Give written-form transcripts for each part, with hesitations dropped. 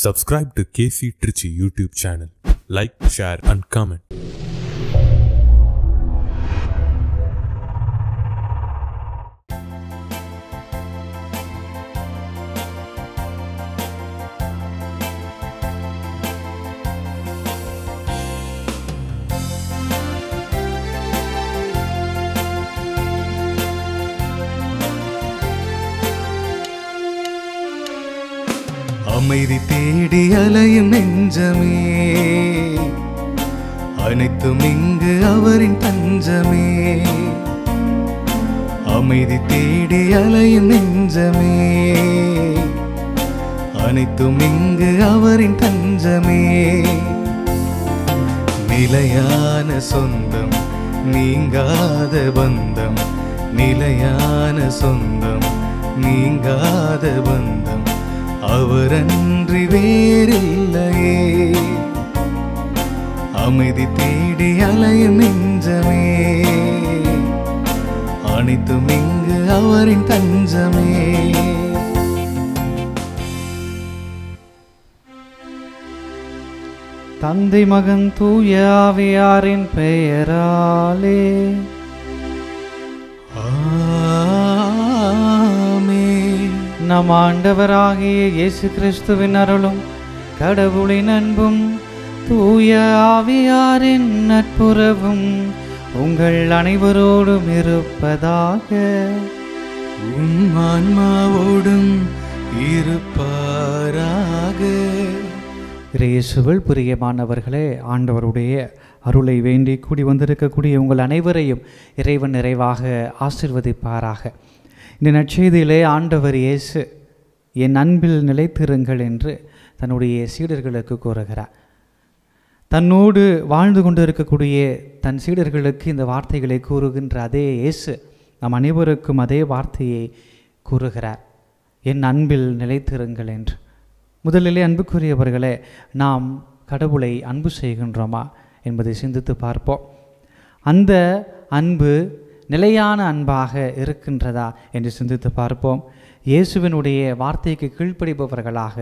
Subscribe to KC Trichy YouTube channel. Like, share and comment. அமைதி தேடி அலையும் நெஞ்சமே, அனைத்தும் இங்கு அவரின் தஞ்சமே. அமைதி தேடி அலையும் நெஞ்சமே, அனைத்தும் இங்கு அவரின் தஞ்சமே. நிலையான சொந்தம், நீங்காத பந்தம், நிலையான சொந்தம், நீங்காத பந்தம், அவரன்றி வேறில்லையே. அமைதி தேடி அலையும் நெஞ்சமே, அனைத்தும் இங்கு அவரின் தஞ்சமே. தந்தை மகன் தூய ஆவியாரின் பெயராலே நம் ஆண்டவராகிய இயேசு கிறிஸ்துவின் அருளும் கடவுளின் அன்பும் தூய ஆவியாரின் நட்புறவும் உங்கள் அனைவரோடும் இருப்பதாக. ஆன்மாவோடும் இருப்பாராக. இயேசுவில் பிரியமானவர்களே, ஆண்டவருடைய அருளை வேண்டி கூடி வந்திருக்கக்கூடிய உங்கள் அனைவரையும் இறைவன் நிறைவாக ஆசிர்வதிப்பாராக. இந்த நற்செய்தியிலே ஆண்டவர் இயேசு என் அன்பில் நிலைத்திருங்கள் என்று தன்னுடைய சீடர்களுக்கு கூறுகிறார். தன்னோடு வாழ்ந்து கொண்டு இருக்கக்கூடிய தன் சீடர்களுக்கு இந்த வார்த்தைகளை கூறுகின்ற அதே இயேசு நம் அனைவருக்கும் அதே வார்த்தையை கூறுகிறார், என் அன்பில் நிலைத்திருங்கள் என்று. முதலிலே அன்புக்குரியவர்களே, நாம் கடவுளை அன்பு செய்கின்றோமா என்பதை சிந்தித்து பார்ப்போம். அந்த அன்பு நிலையான அன்பாக இருக்கின்றதா என்று சிந்தித்து பார்ப்போம். இயேசுவினுடைய வார்த்தைக்கு கீழ்ப்படிபவர்களாக,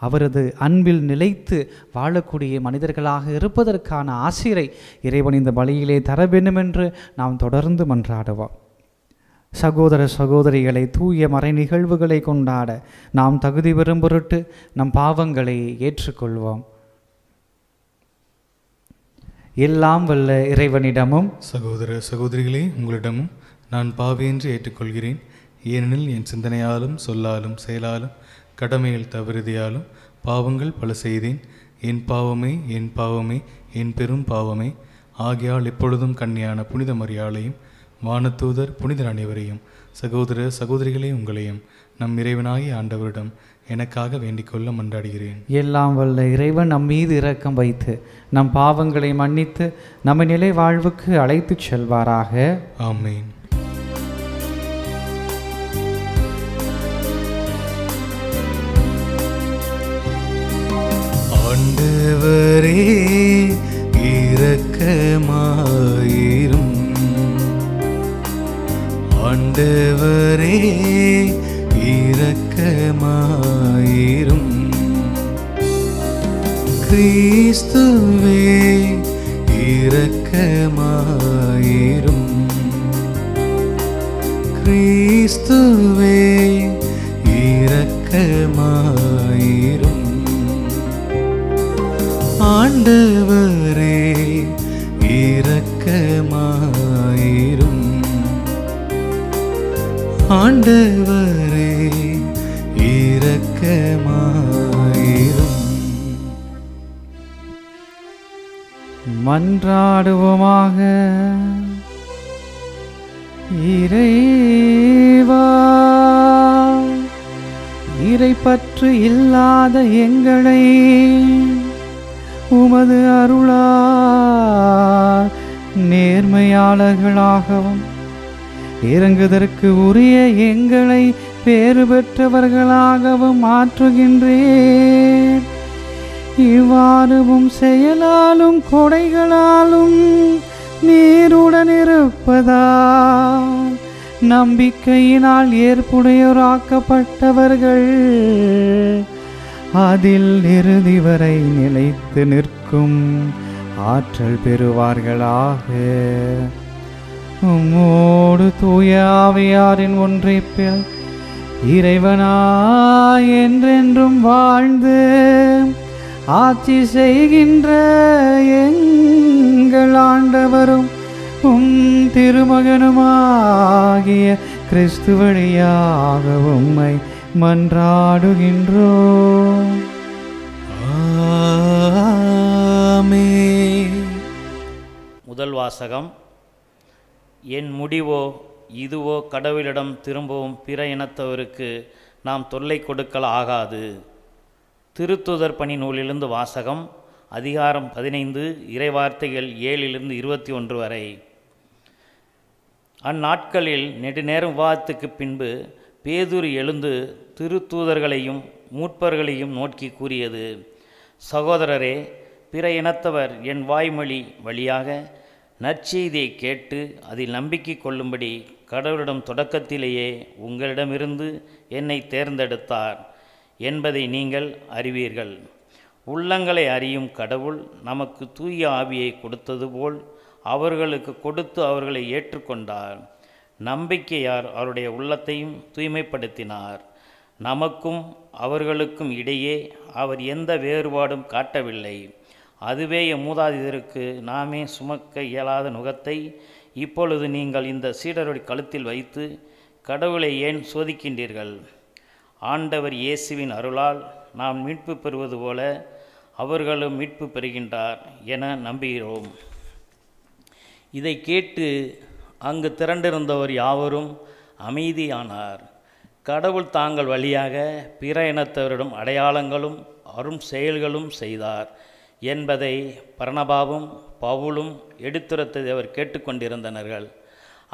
அவரது அன்பில் நிலைத்து வாழக்கூடிய மனிதர்களாக இருப்பதற்கான ஆசிரை இறைவன் இந்த வழியிலே தர வேண்டும் என்று நாம் தொடர்ந்து மன்றாடுவோம். சகோதர சகோதரிகளை, தூய மறை நிகழ்வுகளை கொண்டாட நாம் தகுதி பெறும் பொருட்டு நம் பாவங்களை ஏற்றுக்கொள்வோம். எல்லாம் வல்ல இறைவனிடமும் சகோதர சகோதரிகளே, உங்களிடமும் நான் பாவியென்று ஏற்றுக்கொள்கிறேன். ஏனெனில் என் சிந்தனையாலும் சொல்லாலும் செயலாலும் கடமையில் தவறுதியாலும் பாவங்கள் பல செய்தேன். என் பாவமே, என் பாவமே, என் பெரும் பாவமே. ஆகையால் எப்பொழுதும் கன்னியான புனித மரியாளையும் வானதூதர் புனிதர் அனைவரையும் சகோதர சகோதரிகளே உங்களையும் நம் இறைவனாகிய ஆண்டவரிடம் எனக்காக வேண்டிக் கொள்ள மன்றாடுகிறேன். எல்லாம் வல்ல இறைவன் நம் மீது இரக்கம் வைத்து நம் பாவங்களை மன்னித்து நம்ம நிலை வாழ்வுக்கு அழைத்து செல்வாராக. ஆமேன். ஆண்டவரே இரக்கமாயிரும், ஆண்டவரே இரக்கமாயிரும். கிறிஸ்துவே இரக்கமாயிரும், கிறிஸ்துவே இரக்கமாயிரும். ஆண்டவரே இரக்கமாயிரும், ஆண்டவரே இரக்கமாயிரும். மன்றாடுவோமாக. இறைவா, இறைப்பற்று இல்லாத எங்களை உமது அருளால் நேர்மையாளர்களாகவும் இறங்குதற்கு உரிய எங்களை பேறு பெற்றவர்களாகவும் மாற்றுகின்றேன். இவ்வாறுவும் செயலாலும் கொடைகளாலும் நீருடன் இருப்பதால் நம்பிக்கையினால் ஏற்புடையோராக்கப்பட்டவர்கள் அதில் இறுதி வரை நிலைத்து நிற்கும் ஆற்றல் பெறுவார்களாக. உம்மோடு தூய ஆவியாரின் ஒன்றைப்பில் இறைவனாய் என்றென்றும் வாழ்ந்து ஆட்சி செய்கின்ற எங்கள் ஆண்டவரும் உம் திருமகனுமாகிய கிறிஸ்து வழியாக உம்மை மன்றாடுகின்றோம். ஆமென். முதல் வாசகம். என் முடிவோ இதுவோ கடவுளிடம் திரும்பவும் பிற இனத்தவருக்கு நாம் தொல்லை கொடுக்கல் ஆகாது. திருத்துதர் பணி நூலிலிருந்து வாசகம். அதிகாரம் 15 இறைவார்த்தைகள் 7-21 வரை. அந்நாட்களில் நெடுநேரம் விவாதத்துக்கு பின்பு பேதுரு எழுந்து திருத்தூதர்களையும் மூப்பர்களையும் நோக்கி கூறியது, சகோதரரே, பிற இனத்தவர் என் வாய்மொழி வழியாக நற்செய்தியை கேட்டு அதில் நம்பிக்கை கொள்ளும்படி கடவுளிடம் தொடக்கத்திலேயே உங்களிடமிருந்து என்னை தேர்ந்தெடுத்தார் என்பதை நீங்கள் அறிவீர்கள். உள்ளங்களை அறியும் கடவுள் நமக்கு தூய ஆவியை கொடுத்தது போல் அவர்களுக்கு கொடுத்து அவர்களை ஏற்றுக்கொண்டார். நம்பிக்கையார் அவருடைய உள்ளத்தையும் தூய்மைப்படுத்தினார். நமக்கும் அவர்களுக்கும் இடையே அவர் எந்த வேறுபாடும் காட்டவில்லை. அதுவே மூதாதையருக்கு நாமே சுமக்க இயலாத நுகத்தை இப்பொழுது நீங்கள் இந்த சீடருடைய கழுத்தில் வைத்து கடவுளை ஏன் சோதிக்கின்றீர்கள்? ஆண்டவர் இயேசுவின் அருளால் நாம் மீட்பு பெறுவது போல அவர்களும் மீட்பு பெறுகின்றார் என நம்புகிறோம். இதை கேட்டு அங்கு திரண்டிருந்தவர் யாவரும் அமைதியானார். கடவுள் தாங்கள் வழியாக பிற இனத்தவரிடம் அடையாளங்களும் அரும் செயல்களும் செய்தார் என்பதை பர்னபாவும் பவுலும் எடுத்துரைத்ததை அவர் கேட்டுக்கொண்டிருந்தனர்கள்.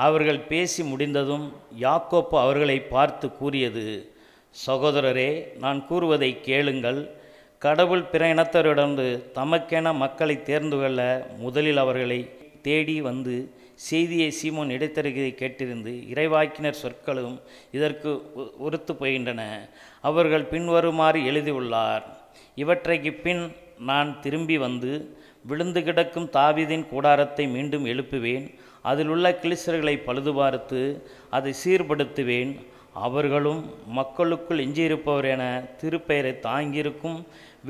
அவர்கள் பேசி முடிந்ததும் யாக்கோப்பு அவர்களை பார்த்து கூறியது, சகோதரரே, நான் கூறுவதை கேளுங்கள். கடவுள் பிற இனத்தவரிடந்து தமக்கென மக்களை தேர்ந்து கொள்ள முதலில் அவர்களை தேடி வந்து செய்தியை சீமோன் இடைத்தருகதை கேட்டிருந்து இறைவாக்கினர் சொற்களும் இதற்கு ஒருத்து போகின்றன. அவர்கள் பின்வருமாறு எழுதியுள்ளார். இவற்றைக்கு பின் நான் திரும்பி வந்து விழுந்து கிடக்கும் தாவீதின் கூடாரத்தை மீண்டும் எழுப்புவேன். அதில் உள்ள கிளிசர்களை பழுதுபார்த்து அதை சீர்படுத்துவேன். அவர்களும் மக்களுக்குள் எஞ்சியிருப்பவர் என திருப்பெயரை தாங்கியிருக்கும்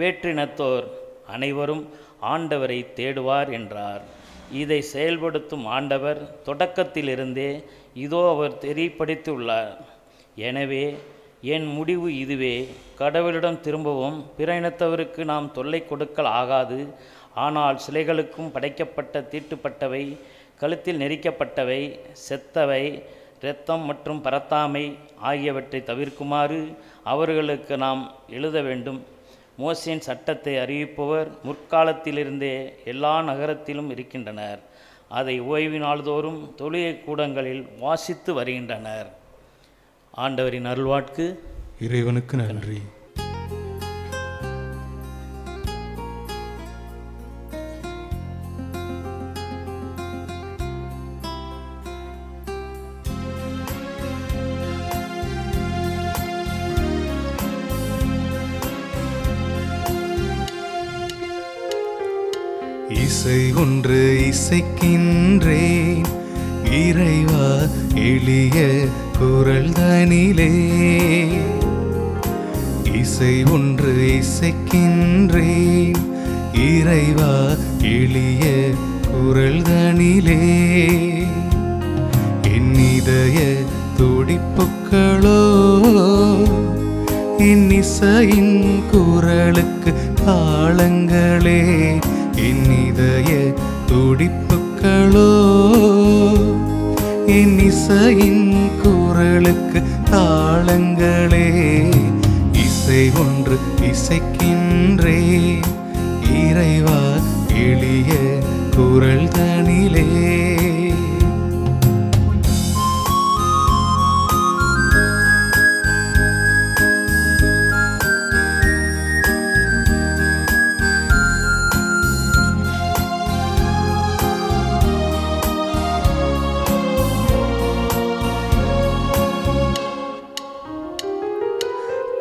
வேற்றினத்தோர் அனைவரும் ஆண்டவரை தேடுவார் என்றார். இதை செயல்படுத்தும் ஆண்டவர் தொடக்கத்திலிருந்தே இதோ அவர் தெரியப்படுத்தியுள்ளார். எனவே என் முடிவு இதுவே, கடவுளிடம் திரும்பவும் பிற இனத்தவருக்கு நாம் தொல்லை கொடுக்கல் ஆகாது. ஆனால் சிலைகளுக்கும் படைக்கப்பட்ட தீட்டுப்பட்டவை, கழுத்தில் நெரிக்கப்பட்டவை, செத்தவை, இரத்தம் மற்றும் பரத்தாமை ஆகியவற்றை தவிர்க்குமாறு அவர்களுக்கு நாம் எழுத வேண்டும். மோசேயின் சட்டத்தை அறிவிப்பவர் முற்காலத்திலிருந்தே எல்லா நகரத்திலும் இருக்கின்றனர். அதை ஓய்வு நாள்தோறும் தொழுகை கூடங்களில் வாசித்து வருகின்றனர். ஆண்டவரின் அருள்வாட்கு. இறைவனுக்கு நன்றி. இசை ஒன்று இசைக்கின்றேன் இறைவா எளிய குரல் தனிலே. இசை ஒன்று இசைக்கின்றேன் இறைவா எளிய குரல் தனிலே. என் இதய துடிப்புக்களோ என் இசையின் குரலுக்கு தாளங்களே. என் இதய துடிப்புக்களோ என் இசையின் குரலுக்கு தாளங்களே. இசை ஒன்று இசைக்கின்றேன் இறைவா எளிய குரல் தனிலே.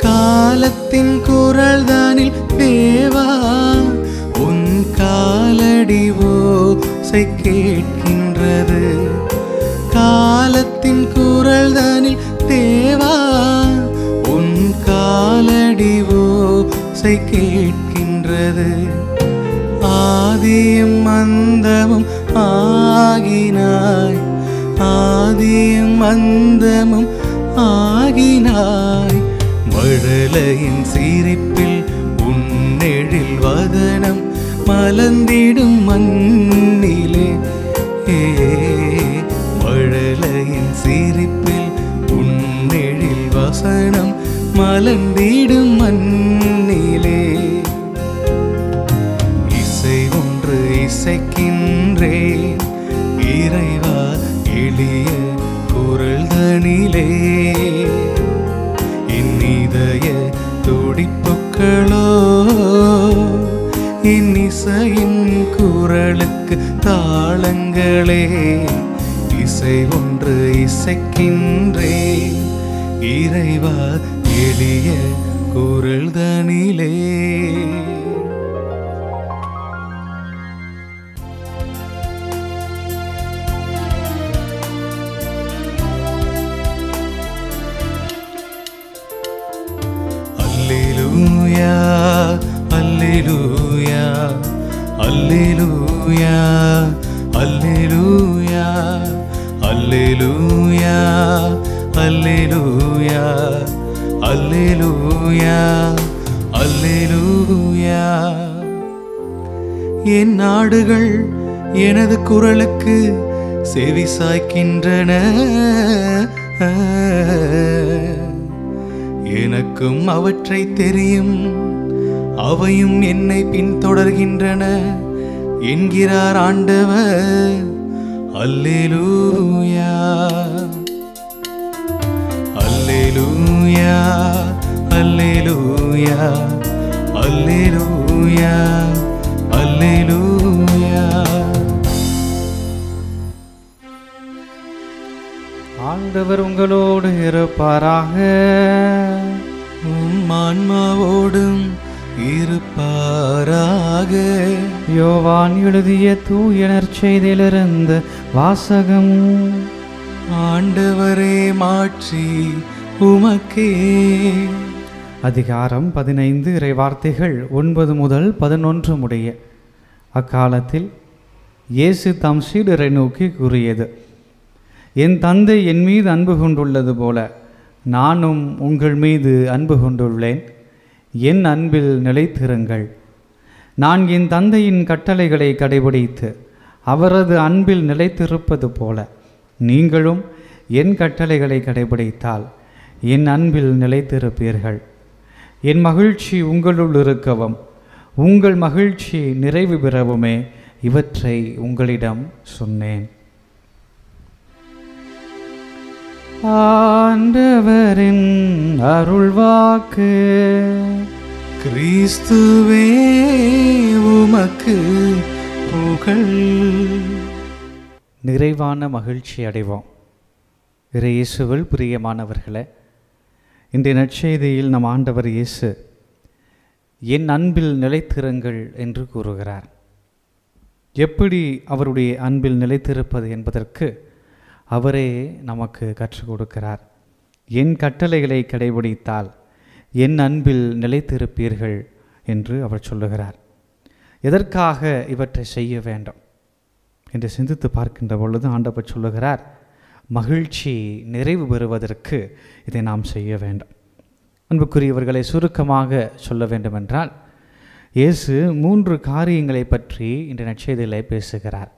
காலத்தின் குரல் கேட்கின்றது. காலத்தின் குரல் தனில் தேவா உன் காலடி ஓசை கேட்கின்றது. ஆதியும் அந்தமும் ஆகினாய், ஆதியும் அந்தமும் ஆகினாய். மழலையின் சிரிப்பில் உன்னெழில் வதனம் மலர்ந்திடும் மண்ணிலே. மழலையின் சிரிப்பில் உன்னெழில் வசனம் மலர்ந்திடும் மண்ணிலே. இசை ஒன்று இசைக்கின்றேன் இறைவா எளிய குரல் தனிலே. என் இதய துடிப்புக்களோ என் இசையின் குரலுக்கு தாளங்களே. இசை ஒன்று இசைக்கின்றேன் இறைவா எளிய குரல் தனிலே. அல்லேலூயா அல்லேலூயா அல்லேலூயா அல்லேலூயா அல்லேலூயா அல்லேலூயா அல்லேலூயா அல்லேலூயா. என் நாடுகள் எனது குரலுக்கு செவி சாய்க்கின்றன. எனக்கும் அவற்றை தெரியும், அவையும் என்னை பின்தொடர்கின்றன என்கிறார் ஆண்டவர். அல்லேலூயா அல்லேலூயா அல்லேலூயா அல்லேலூயா அல்லேலூயா. ஆண்டவர் உங்களோடு இருப்பாராக. உம் ஆன்மாவோடும் இருப்பாராக. யோவான் எழுதிய தூய நற்செய்தியிலிருந்து வாசகம். ஆண்டவரே மாட்சி உமக்கே. அதிகாரம் 15 இறைவார்த்தைகள் 9 முதல் 11 முடிய. அக்காலத்தில் இயேசு தம் சீடரை நோக்கி கூறியது: என் தந்தை என் மீது அன்பு கொண்டுள்ளது போல நானும் உங்கள் மீது அன்பு கொண்டுள்ளேன். என் அன்பில் நிலைத்திருங்கள். நான் என் தந்தையின் கட்டளைகளை கடைபிடித்து அவரது அன்பில் நிலைத்திருப்பது போல நீங்களும் என் கட்டளைகளை கடைபிடித்தால் என் அன்பில் நிலைத்திருப்பீர்கள். என் மகிழ்ச்சி உங்களுள் இருக்கவும் உங்கள் மகிழ்ச்சி நிறைவு பெறவுமே இவற்றை உங்களிடம் சொன்னேன். ஆண்டவரின் அருள்வாக்கு. கிறிஸ்துவே உமக்கு புகழ். நிறைவான மகிழ்ச்சி அடைவோம். இயேசுவில் பிரியமானவர்களே, இன்றைய நற்செய்தியில் நம் ஆண்டவர் இயேசு என் அன்பில் நிலைத்திருங்கள் என்று கூறுகிறார். எப்படி அவருடைய அன்பில் நிலைத்திருப்பது என்பதற்கு அவரே நமக்கு கற்றுக் கொடுக்கிறார். என் கட்டளைகளை கடைபிடித்தால் என் அன்பில் நிலைத்திருப்பீர்கள் என்று அவர் சொல்லுகிறார். எதற்காக இவற்றை செய்ய வேண்டும் என்று சிந்தித்து பார்க்கின்ற பொழுது ஆண்டவர் சொல்லுகிறார், மகிழ்ச்சி நிறைவு பெறுவதற்கு இதை நாம் செய்ய வேண்டும். அன்புக்குரியவர்களை சுருக்கமாக சொல்ல வேண்டுமென்றால், இயேசு 3 காரியங்களை பற்றி இந்த நற்செய்தியிலே பேசுகிறார்.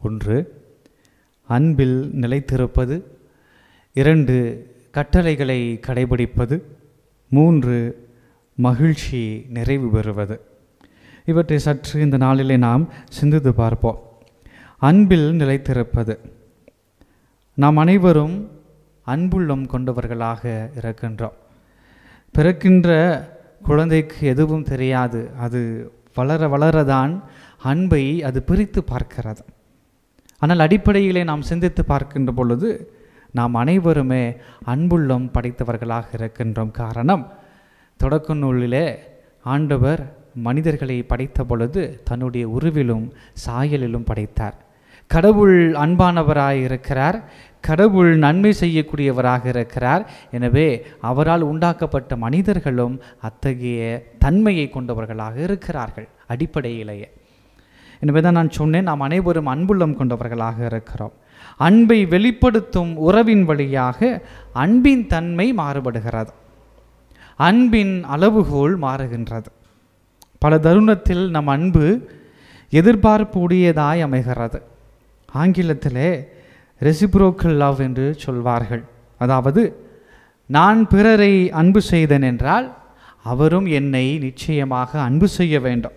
1, அன்பில் நிலைத்திருப்பது. 2, கட்டளைகளை கடைபிடிப்பது. 3, மகிழ்ச்சி நிறைவு பெறுவது. இவற்றை சற்று இந்த நாளிலே நாம் சிந்தித்து பார்ப்போம். அன்பில் நிலைத்திருப்பது. நாம் அனைவரும் அன்புள்ளம் கொண்டவர்களாக இருக்கின்றோம். பிறக்கின்ற குழந்தைக்கு எதுவும் தெரியாது. அது வளர வளரதான் அன்பை அது பிரித்து பார்க்கிறது. ஆனால் அடிப்படையிலே நாம் சிந்தித்து பார்க்கின்ற பொழுது நாம் அனைவருமே அன்புள்ளம் படைத்தவர்களாக இருக்கின்றோம். காரணம், தொடக்க நூலிலே ஆண்டவர் மனிதர்களை படைத்த பொழுது தன்னுடைய உருவிலும் சாயலிலும் படைத்தார். கடவுள் அன்பானவராய் இருக்கிறார், கடவுள் நன்மை செய்யக்கூடியவராக இருக்கிறார். எனவே அவரால் உண்டாக்கப்பட்ட மனிதர்களும் அத்தகைய தன்மையை கொண்டவர்களாக இருக்கிறார்கள் அடிப்படையிலேயே. எனவே தான் நான் சொன்னேன், நாம் அனைவரும் அன்புள்ளம் கொண்டவர்களாக இருக்கிறோம். அன்பை வெளிப்படுத்தும் உறவின் வழியாக அன்பின் தன்மை மாறுபடுகிறது, அன்பின் அளவுகோல் மாறுகின்றது. பல தருணத்தில் நம் அன்பு எதிர்பார்ப்பு உடையதாய் அமைகிறது. ஆங்கிலத்திலே ரெசிப்ரோக்கல் லவ் என்று சொல்வார்கள். அதாவது நான் பிறரை அன்பு செய்தேன் என்றால் அவரும் என்னை நிச்சயமாக அன்பு செய்ய வேண்டும்,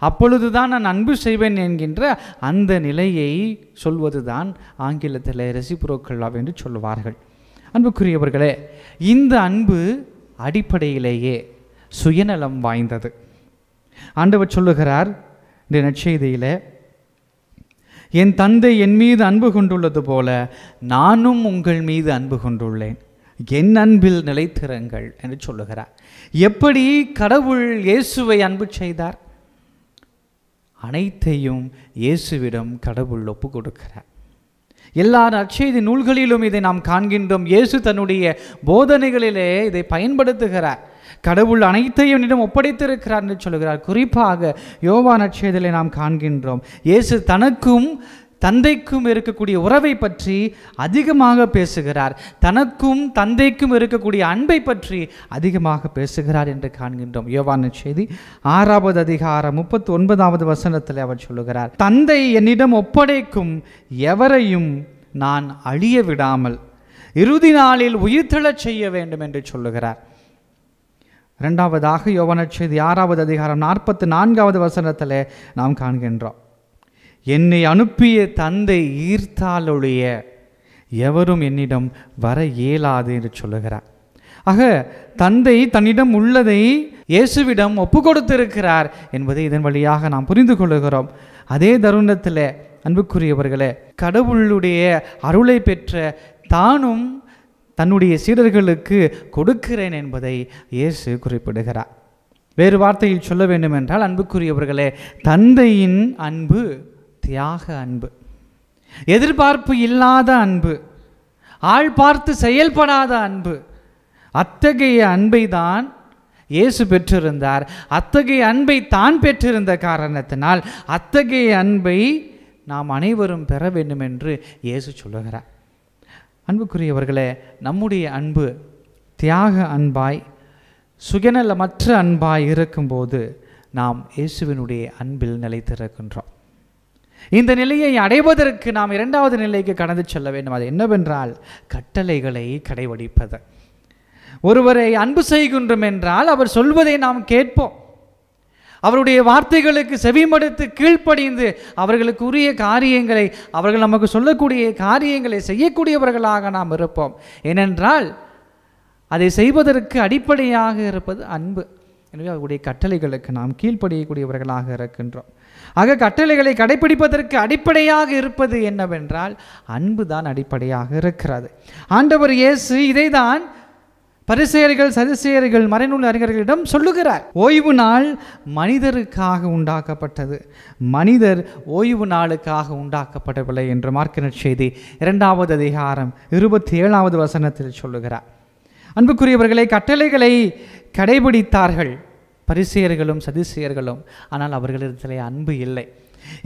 அப்பொழுதுதான் நான் அன்பு செய்வேன் என்கின்ற அந்த நிலையை சொல்வதுதான் ஆங்கிலத்தில் ரெசிப்ரோக்கல் லவ் என்று சொல்வார்கள். அன்புக்குரியவர்களே, இந்த அன்பு அடிப்படையிலேயே சுயநலம் வாய்ந்தது. ஆண்டவர் சொல்லுகிறார் இந்த நற்செய்தியிலே, என் தந்தை என் மீது அன்பு கொண்டுள்ளது போல நானும் உங்கள் மீது அன்பு கொண்டுள்ளேன், என் அன்பில் நிலைத்திருங்கள் என்று சொல்லுகிறார். எப்படி கடவுள் இயேசுவை அன்பு செய்தார்? அனைத்தையும் இயேசுவிடம் கடவுள் ஒப்பு கொடுக்கிறார். எல்லா நற்செய்தி நூல்களிலும் இதை நாம் காண்கின்றோம். இயேசு தன்னுடைய போதனைகளிலே இதை பயன்படுத்துகிறார். கடவுள் அனைத்தையும் என்னிடம் ஒப்படைத்திருக்கிறார் என்று சொல்கிறார். குறிப்பாக யோவான் நற்செய்தியிலே நாம் காண்கின்றோம், இயேசு தனக்கும் தந்தைக்கும் இருக்கக்கூடிய உறவை பற்றி அதிகமாக பேசுகிறார், தனக்கும் தந்தைக்கும் இருக்கக்கூடிய அன்பை பற்றி அதிகமாக பேசுகிறார் என்று காண்கின்றோம். யோவான் நற்செய்தி 6வது அதிகாரம் 39வது வசனத்தில் அவர் சொல்லுகிறார், தந்தை என்னிடம் ஒப்படைக்கும் எவரையும் நான் அழிய விடாமல் இறுதி நாளில் உயிர்த்தெழச் செய்ய வேண்டும் என்று சொல்லுகிறார். இரண்டாவதாக யோவான் நற்செய்தி 6வது அதிகாரம் 44வது வசனத்தில் நாம் காண்கின்றோம், என்னை அனுப்பிய தந்தை ஈர்த்தாலொழிய எவரும் என்னிடம் வர இயலாது என்று சொல்லுகிறார். ஆக தந்தை தன்னிடம் உள்ளதை இயேசுவிடம் ஒப்பு கொடுத்திருக்கிறார் என்பதை இதன் வழியாக நாம் புரிந்து கொள்கிறோம். அதே தருணத்தில் அன்புக்குரியவர்களே, கடவுளுடைய அருளை பெற்ற தானும் தன்னுடைய சீடர்களுக்கு கொடுக்கிறேன் என்பதை இயேசு குறிப்பிடுகிறார். வேறு வார்த்தையில் சொல்ல வேண்டும் என்றால், அன்புக்குரியவர்களே, தந்தையின் அன்பு தியாக அன்பு, எதிர்பார்ப்பு இல்லாத அன்பு, ஆள் பார்த்து செயல்படாத அன்பு. அத்தகைய அன்பை தான் இயேசு பெற்றிருந்தார். அத்தகைய அன்பை தான் பெற்றிருந்த காரணத்தினால் அத்தகைய அன்பை நாம் அனைவரும் பெற வேண்டும் என்று இயேசு சொல்லுகிறார். அன்புக்குரியவர்களே, நம்முடைய அன்பு தியாக அன்பாய் சுயநலமற்ற அன்பாய் இருக்கும்போது நாம் இயேசுவினுடைய அன்பில் நிலைத்திருக்கின்றோம். இந்த நிலையை அடைவதற்கு நாம் இரண்டாவது நிலைக்கு கடந்து செல்ல வேண்டும். அது என்னவென்றால் கட்டளைகளை கடைபிடிப்பது. ஒருவரை அன்பு செய்கின்றோம் என்றால் அவர் சொல்வதை நாம் கேட்போம், அவருடைய வார்த்தைகளுக்கு செவிமடுத்து கீழ்ப்படிந்து அவர்களுக்கு உரிய காரியங்களை, அவர்கள் நமக்கு சொல்லக்கூடிய காரியங்களை செய்யக்கூடியவர்களாக நாம் இருப்போம். ஏனென்றால் அதை செய்வதற்கு அடிப்படையாக இருப்பது அன்பு. எனவே அவருடைய கட்டளைகளுக்கு நாம் கீழ்ப்படியக்கூடியவர்களாக இருக்கின்றோம். ஆக கட்டளைகளை கடைபிடிப்பதற்கு அடிப்படையாக இருப்பது என்னவென்றால் அன்பு தான் அடிப்படையாக இருக்கிறது. ஆண்டவர் இயேசு இதை தான் பரிசேயர்கள் சதுசேயர்கள் மறைநூல் அறிஞர்களிடம் சொல்லுகிறார். ஓய்வு நாள் மனிதருக்காக உண்டாக்கப்பட்டது, மனிதர் ஓய்வு நாளுக்காக உண்டாக்கப்படவில்லை என்று மார்க்கு நற்செய்தி 2வது அதிகாரம் 27வது வசனத்தில் சொல்லுகிறார். அன்புக்குரியவர்களை, கட்டளைகளை கடைபிடித்தார்கள் பரிசேயர்களும் சதுசேயர்களும், ஆனால் அவர்களிடத்திலே அன்பு இல்லை.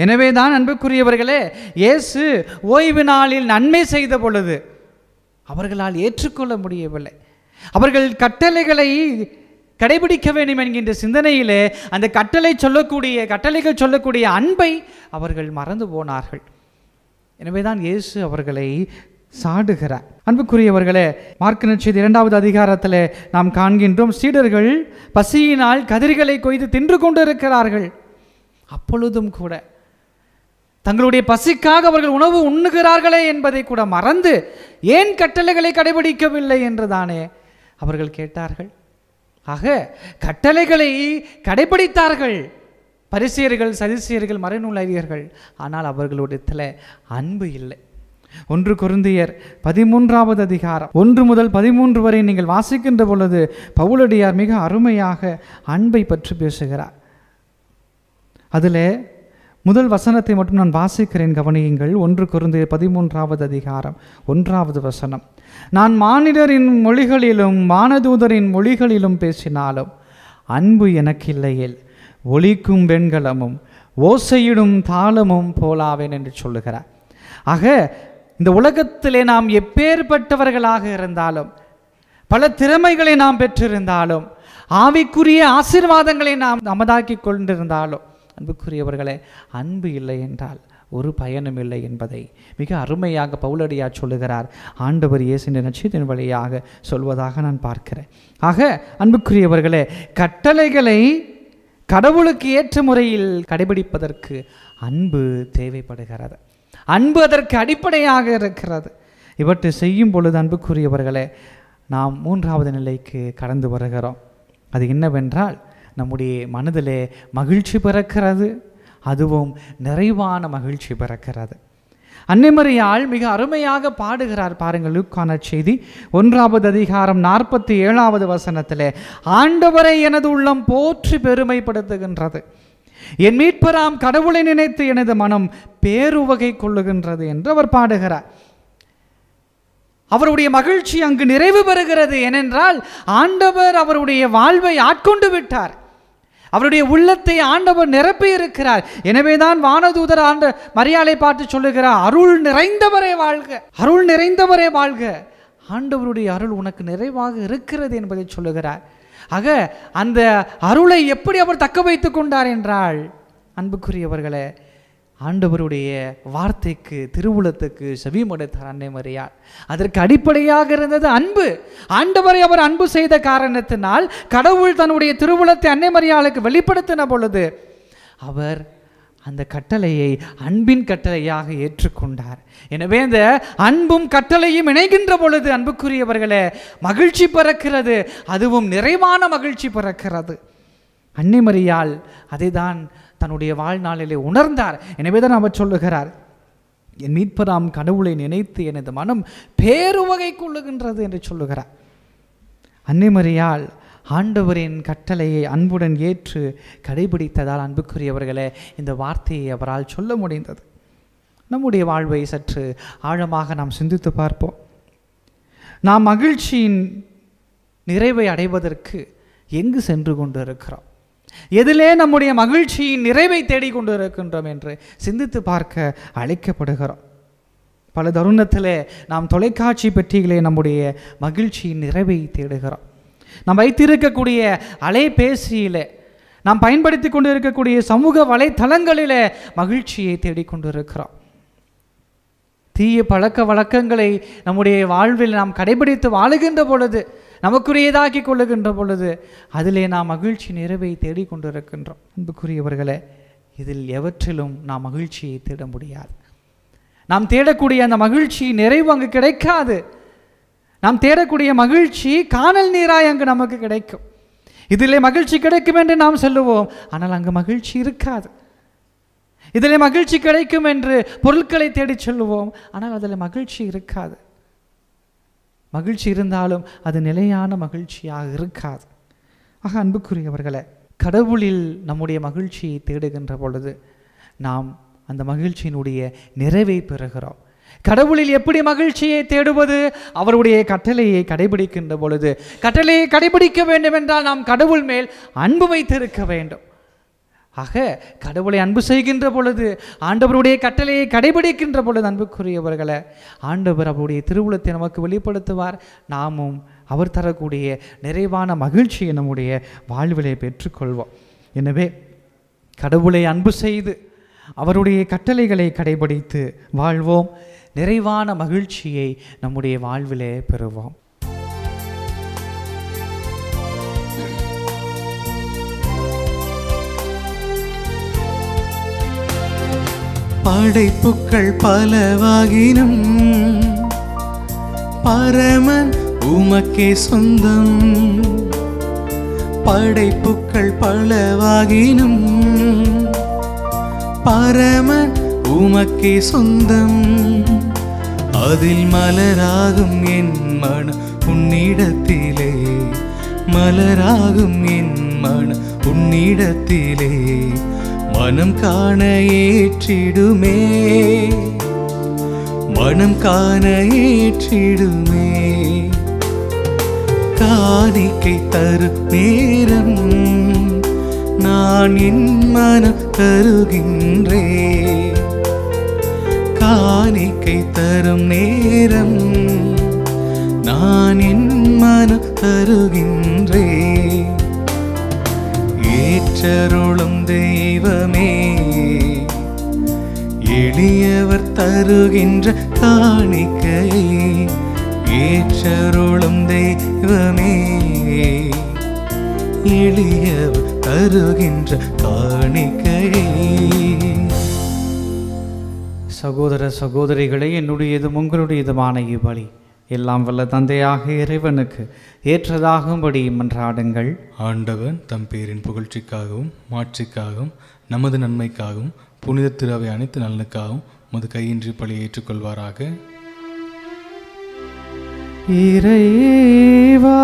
எனவே தான் அன்புக்குரியவர்களே, இயேசு ஓய்வு நாளில் நன்மை செய்த பொழுது அவர்களால் ஏற்றுக்கொள்ள முடியவில்லை. அவர்கள் கட்டளைகளை கடைபிடிக்க வேண்டும் என்கின்ற சிந்தனையிலே அந்த கட்டளைகள் சொல்லக்கூடிய அன்பை அவர்கள் மறந்து போனார்கள். எனவே தான் இயேசு அவர்களை சாடுகிறார். அன்புக்குரியவர்களே, மார்க்கு நற்செய்தி 2வது அதிகாரத்தில் நாம் காண்கின்றோம், சீடர்கள் பசியினால் கதிர்களை கொய்து தின்று கொண்டு இருக்கிறார்கள். அப்பொழுதும் கூட தங்களுடைய பசிக்காக அவர்கள் உணவு உண்ணுகிறார்களே என்பதை கூட மறந்து ஏன் கட்டளைகளை கடைபிடிக்கவில்லை என்று தானே அவர்கள் கேட்டார்கள். ஆக கட்டளைகளை கடைபிடித்தார்கள் பரிசேயர்கள் சதுசேயர்கள் மறைநூல் அறிஞர்கள், ஆனால் அவர்களுடைய அன்பு இல்லை. 1 கொரிந்தியர் 13வது அதிகாரம் 1 முதல் 13 வரை நீங்கள் வாசிக்கின்ற பொழுது பவுலடியார் மிக அருமையாக அன்பை பற்றி பேசுகிறார். அதில் முதல் வசனத்தை மட்டும் நான் வாசிக்கிறேன், கவனியுங்கள். 1 கொரிந்தியர் 13வது அதிகாரம் 1வது வசனம். நான் மானிடரின் மொழிகளிலும் வானதூதரின் மொழிகளிலும் பேசினாலும் அன்பு எனக்கு இல்லையேல் ஒலிக்கும் வெண்கலமும் ஓசையிடும் தாளமும் போலாவேன் என்று சொல்லுகிறார். ஆக இந்த உலகத்திலே நாம் எப்பேற்பட்டவர்களாக இருந்தாலும், பல திறமைகளை நாம் பெற்றிருந்தாலும், ஆவிக்குரிய ஆசீர்வாதங்களை நாம் நமதாக்கி கொண்டிருந்தாலும், அன்புக்குரியவர்களே, அன்பு இல்லை என்றால் ஒரு பயனும் இல்லை என்பதை மிக அருமையாக பவுலடியார் சொல்லுகிறார். ஆண்டவர் இயேசுவின் நற்செய்தியின் வழியாக சொல்வதாக நான் பார்க்கிறேன். ஆக அன்புக்குரியவர்களே, கட்டளைகளை கடவுளுக்கு ஏற்ற முறையில் கடைபிடிப்பதற்கு அன்பு தேவைப்படுகிறது. அன்பு அதற்கு அடிப்படையாக இருக்கிறது. இவற்றை செய்யும் பொழுது அன்புக்குரியவர்களே, நாம் 3வது நிலைக்கு கடந்து வருகிறோம். அது என்னவென்றால், நம்முடைய மனதிலே மகிழ்ச்சி பிறக்கிறது, அதுவும் நிறைவான மகிழ்ச்சி பிறக்கிறது. அன்னை மரியாள் மிக அருமையாக பாடுகிறார். பாருங்கள், லூக்கான செய்தி 1வது அதிகாரம் 47வது வசனத்திலே, ஆண்டவரை எனது உள்ளம் போற்றி பெருமைப்படுத்துகின்றது, என் மீட்பராம் கடவுளை நினைத்து எனது மனம் பேருவகை கொள்ளுகின்றது என்று அவர் பாடுகிறார். அவருடைய மகிழ்ச்சி அங்கு நிறைவு பெறுகிறது. ஏனென்றால் ஆண்டவர் அவருடைய வாழ்வை ஆட்கொண்டு விட்டார், அவருடைய உள்ளத்தை ஆண்டவர் நிரப்பி இருக்கிறார். எனவேதான் வானதூதர் மரியாளை பார்த்து சொல்லுகிறார், அருள் நிறைந்தவரே வாழ்க, அருள் நிறைந்தவரே வாழ்க, ஆண்டவருடைய அருள் உனக்கு நிறைவாக இருக்கிறது என்பதை சொல்லுகிறார். ஆக அந்த அருளை எப்படி அவர் தக்க வைத்துக் கொண்டார் என்றால், அன்புக்குரியவர்களே, ஆண்டவருடைய வார்த்தைக்கு, திருவுளத்துக்கு செவிமடுத்தார் அன்னை மரியாள். அதற்கு அடிப்படையாக இருந்தது அன்பு. ஆண்டவரை அவர் அன்பு செய்த காரணத்தினால் கடவுள் தன்னுடைய திருவுளத்தை அன்னை மரியாளுக்கு வெளிப்படுத்தின பொழுது அவர் அந்த கட்டளையை அன்பின் கட்டளையாக ஏற்றுக்கொண்டார். எனவே அந்த அன்பும் கட்டளையும் இணைகின்ற பொழுது அன்புக்குரியவர்களே, மகிழ்ச்சி பிறக்கிறது, அதுவும் நிறைவான மகிழ்ச்சி பிறக்கிறது. அன்னை மரியாள் அதை தான் தன்னுடைய வாழ்நாளிலே உணர்ந்தார். எனவே தான் அவர் சொல்லுகிறார், என் மீட்பராம் கடவுளை நினைத்து எனது மனம் பேருவகை கொள்ளுகின்றது என்று சொல்லுகிறார். அன்னை மரியாள் ஆண்டவரின் கட்டளையை அன்புடன் ஏற்று கடைபிடித்ததால் அன்புக்குரியவர்களே, இந்த வார்த்தையை அவரால் சொல்ல முடிந்தது. நம்முடைய வாழ்வை சற்று ஆழமாக நாம் சிந்தித்து பார்ப்போம். நாம் மகிழ்ச்சியின் நிறைவை அடைவதற்கு எங்கு சென்று கொண்டு இருக்கிறோம், எதிலே நம்முடைய மகிழ்ச்சியின் நிறைவை தேடிக்கொண்டு இருக்கின்றோம் என்று சிந்தித்து பார்க்க அழைக்கப்படுகிறோம். பல தருணத்திலே நாம் தொலைக்காட்சி பெட்டிகளே நம்முடைய மகிழ்ச்சியின் நிறைவை தேடுகிறோம். நாம் வைத்திருக்கக்கூடிய அலைபேசியிலே, நாம் பயன்படுத்தி கொண்டு இருக்கக்கூடிய சமூக வலைத்தளங்களிலே மகிழ்ச்சியை தேடிக்கொண்டு இருக்கிறோம். தீய பழக்க வழக்கங்களை நம்முடைய வாழ்வில் நாம் கடைபிடித்து வாழுகின்ற பொழுது, நமக்குரியதாக்கி கொள்ளுகின்ற பொழுது அதிலே நாம் மகிழ்ச்சி நிறைவை தேடிக்கொண்டிருக்கின்றோம். அன்புக்குரியவர்களே, இதில் எவற்றிலும் நாம் மகிழ்ச்சியை தேட முடியாது. நாம் தேடக்கூடிய அந்த மகிழ்ச்சி நிறைவு அங்கு கிடைக்காது. நாம் தேடக்கூடிய மகிழ்ச்சி காணல் நீராய் அங்கு நமக்கு கிடைக்கும். இதிலே மகிழ்ச்சி கிடைக்கும் என்று நாம் சொல்லுவோம், ஆனால் அங்கு மகிழ்ச்சி இருக்காது. இதில் மகிழ்ச்சி கிடைக்கும் என்று பொருட்களை தேடி சொல்லுவோம், ஆனால் அதில் மகிழ்ச்சி இருக்காது. மகிழ்ச்சி இருந்தாலும் அது நிலையான மகிழ்ச்சியாக இருக்காது. ஆக அன்புக்குரியவர்களே, கடவுளில் நம்முடைய மகிழ்ச்சியை தேடுகின்ற பொழுது நாம் அந்த மகிழ்ச்சியினுடைய நிறைவை பெறுகிறோம். கடவுளில் எப்படி மகிழ்ச்சியை தேடுவது? அவருடைய கட்டளையை கடைபிடிக்கின்ற பொழுது. கட்டளையை கடைபிடிக்க வேண்டும் என்றால் நாம் கடவுள் மேல் அன்பு வைத்திருக்க வேண்டும். ஆக கடவுளை அன்பு செய்கின்ற பொழுது, ஆண்டவருடைய கட்டளையை கடைபிடிக்கின்ற பொழுது அன்புக்குரியவர்களை, ஆண்டவர் அவருடைய திருவுளத்தை நமக்கு வெளிப்படுத்துவார். நாமும் அவர் தரக்கூடிய நிறைவான மகிழ்ச்சியை நம்முடைய வாழ்விலை பெற்றுக்கொள்வோம். எனவே கடவுளை அன்பு செய்து அவருடைய கட்டளைகளை கடைபிடித்து வாழ்வோம். நிறைவான மகிழ்ச்சியை நம்முடைய வாழ்விலே பெறுவோம். படைப்புக்கள் பலவாகினும் பரமன் உமக்கே சொந்தம். படைப்புக்கள் பலவாகினும் பரமன் உமக்கே சொந்தம். அதில் மலராகும் என் மனம் உன்னிடத்திலே, மலராகும் என் மனம் உன்னிடத்திலே. மனம் காண ஏற்றிடுமே, மனம் காண ஏற்றிடுமே. காணிக்கை தரும் நேரம் நான் என் மனம் தருகின்றேன். காணிக்கை தரும் நேரம் நான் என் மனம் தருகின்றேன். ஏற்றருளும் தெய்வமே, எளியவர் தருகின்ற காணிக்கை. ஏற்றருளும் தெய்வமே, எளியவர் தருகின்ற காணிக்கை. சகோதர சகோதரிகளே, என்னுடையதும் உங்களுடையதுமான இவ்வழி எல்லாம் வல்ல தந்தையாக இறைவனுக்கு ஏற்றதாகும்படி மன்றாடுங்கள். ஆண்டவன் தம் பேரின் புகழ்ச்சிக்காகவும் மாட்சிக்காகவும் நமது நன்மைக்காகவும் புனித திருவை அனைத்து நலனுக்காகவும் மது கையின்றி பழியை ஏற்றுக்கொள்வாராக. இறைவா,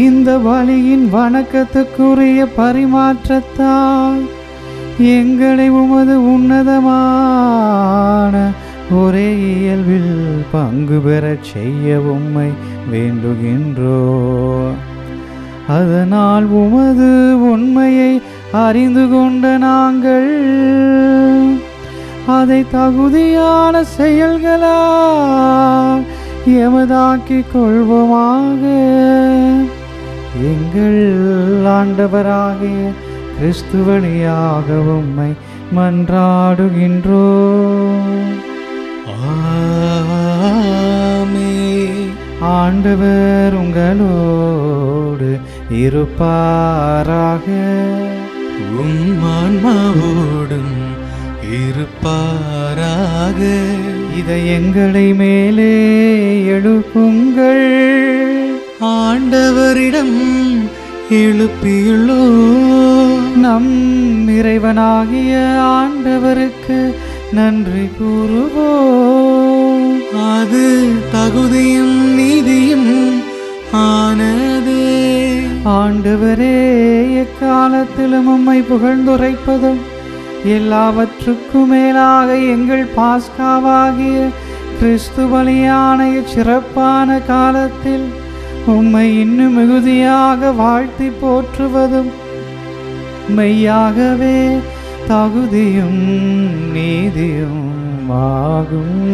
இந்த பலியின் வணக்கத்துக்குரிய பரிமாற்றத்தால் எங்களை உமது உன்னதமான ஒரே இயல்பில் பங்கு பெறச் செய்ய உம்மை வேண்டுகின்றோ. அதனால் உமது உண்மையை அறிந்து கொண்ட நாங்கள் அதை தகுதியான செயல்களால் எமதாக்கிக் கொள்வோமாக. எங்கள் ஆண்டவராகிய கிறிஸ்து வழியாக உம்மை மன்றாடுகின்றோம். ஆமென். ஆண்டவர் உங்களோடு இருப்பாராக. உம் ஆன்மாவோடும் இருப்பாராக. இதை எங்களை மேலே எழுப்புங்கள். ஆண்டவரிடம் எழுப்பியுள்ளோ. நம் இறைவனாகிய ஆண்டவருக்கு நன்றி கூறுவோம். அது தகுதியும் நீதியும் ஆனதே. ஆண்டவரே, எக்காலத்திலும் உம்மை புகழ்ந்துரைப்பதும் எல்லாவற்றுக்கும் மேலாக எங்கள் பாஸ்காவாகிய கிறிஸ்து பலியான சிறப்பான காலத்தில் உம்மை இன்னும் மிகுதியாக வாழ்த்தி போற்றுவதும் மெய்யாகவே தகுதியும் நீதியும் ஆகும்.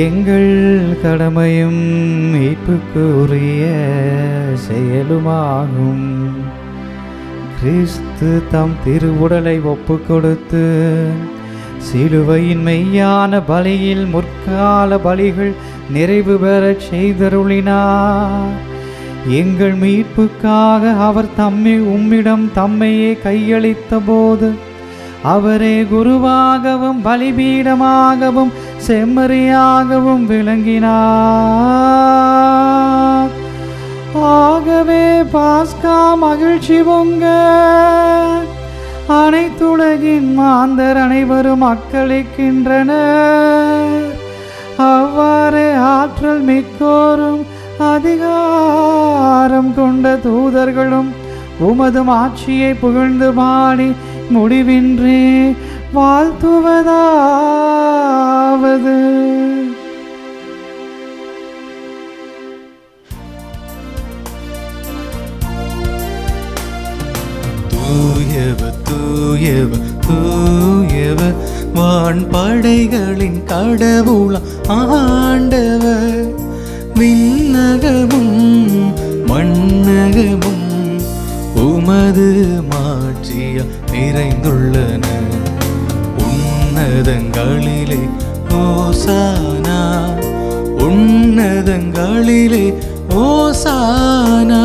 எங்கள் கடமையும் மீட்புக்குரிய செயலுமாகும். கிறிஸ்து தம் திருவுடலை ஒப்பு கொடுத்து சிலுவையின் மெய்யான பலியில் முற்கால பலிகள் நிறைவு பெறச் செய்தருளினார். எங்கள் மீட்புக்காக அவர் உம்மிடம் தம்மையே கையளித்த போது அவரே குருவாகவும் பலிபீடமாகவும் செம்மறியாகவும் விளங்கினார். ஆகவே பாஸ்கா மகிழ்ச்சி பொங்க அனைத்துலகின் மாந்தர் அனைவரும் அக்களிக்கின்றனர். அவ்வாறு ஆற்றல் மிக்கோரும் அதிகாரம் கொண்ட தூதர்களும் உமது ஆட்சியை புகழ்ந்து பாடி முடிவின்றி வாழ்த்துவதாவது: தூயவர் தூயவர் தூயவர் வான்படைகளின் கடவுள ஆண்டவர். விண்ணகமும் மண்ணகமும் உமது மாட்சிய நிறைந்துள்ளன. உன்னதங்களிலே ஓசானா, உன்னதங்களிலே ஓசானா.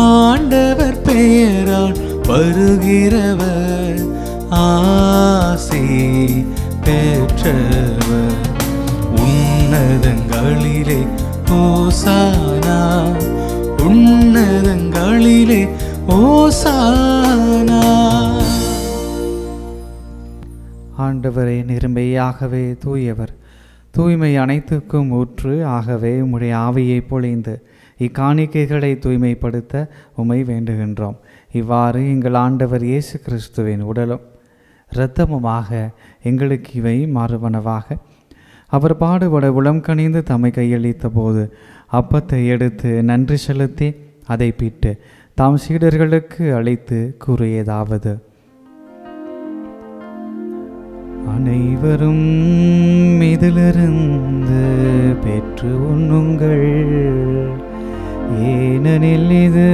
ஆண்டவர் பெயரால் வருகிறவர் ஆசி பெற்றவர். உன்னதங்களிலே ஓசானா, உன்னதங்களிலே ஓசானா. ஆண்டவரே, நிருமையாகவே தூயவர், தூய்மை அனைத்துக்கும் ஊற்று. ஆகவே உம்முடைய ஆவியை பொழிந்து இக்காணிக்கைகளை தூய்மைப்படுத்த உம்மை வேண்டுகின்றோம். இவ்வாறு எங்கள் ஆண்டவர் இயேசு கிறிஸ்துவின் உடலும் இரத்தமுமாக எங்களுக்கு இவை மாறுவனவாக. அவர் பாடுபட உளம் கனிந்து தம்மை கையளித்த போது அப்பத்தை எடுத்து நன்றி செலுத்தி அதை பிட்டு தாம் சீடர்களுக்கு அழைத்து கூறியதாவது: அனைவரும் இதிலிருந்து பெற்று உண்ணுங்கள், ஏனெனில் இது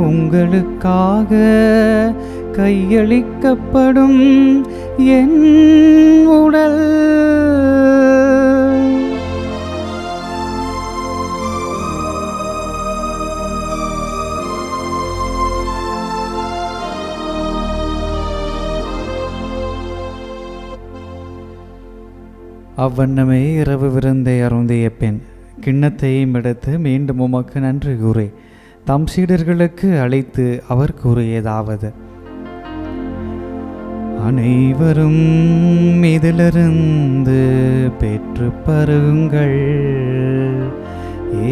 உங்களுக்காக கையளிக்கப்படும் என் உடல். அவ்வண்ணமே இரவு விருந்தை அருந்திய பின் கிண்ணத்தையும் எடுத்து மீண்டும் உமக்கு நன்றி கூறி தம் சீடர்களுக்கு அழைத்து அவர் கூறியதாவது: அனைவரும் இதிலிருந்து பெற்று பருகுங்கள்,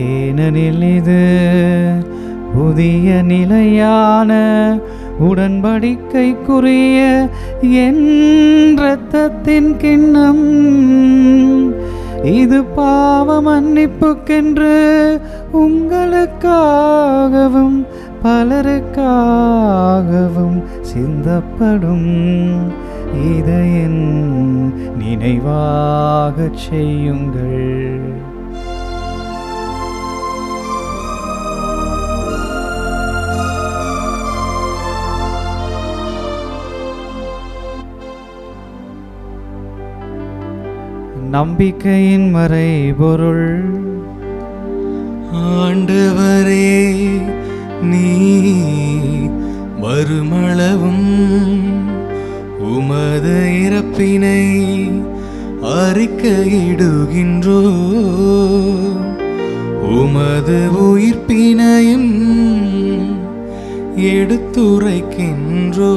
ஏனெனில் இது புதிய நிலையான உடன்படிக்கைக்குரிய என் இரத்தத்தின் கிண்ணம். இது பாவ மன்னிப்புக்கென்று உங்களுக்காகவும் பலருக்காகவும் சிந்தப்படும். இதை என் நினைவாகச் செய்யுங்கள். நம்பிக்கையின் மறைபொருள். ஆண்டவரே, நீ வருமளவும் உமது இறப்பினை அறிக்கையிடுகின்றோ, உமது உயிர்ப்பினையும் எடுத்துரைக்கின்றோ.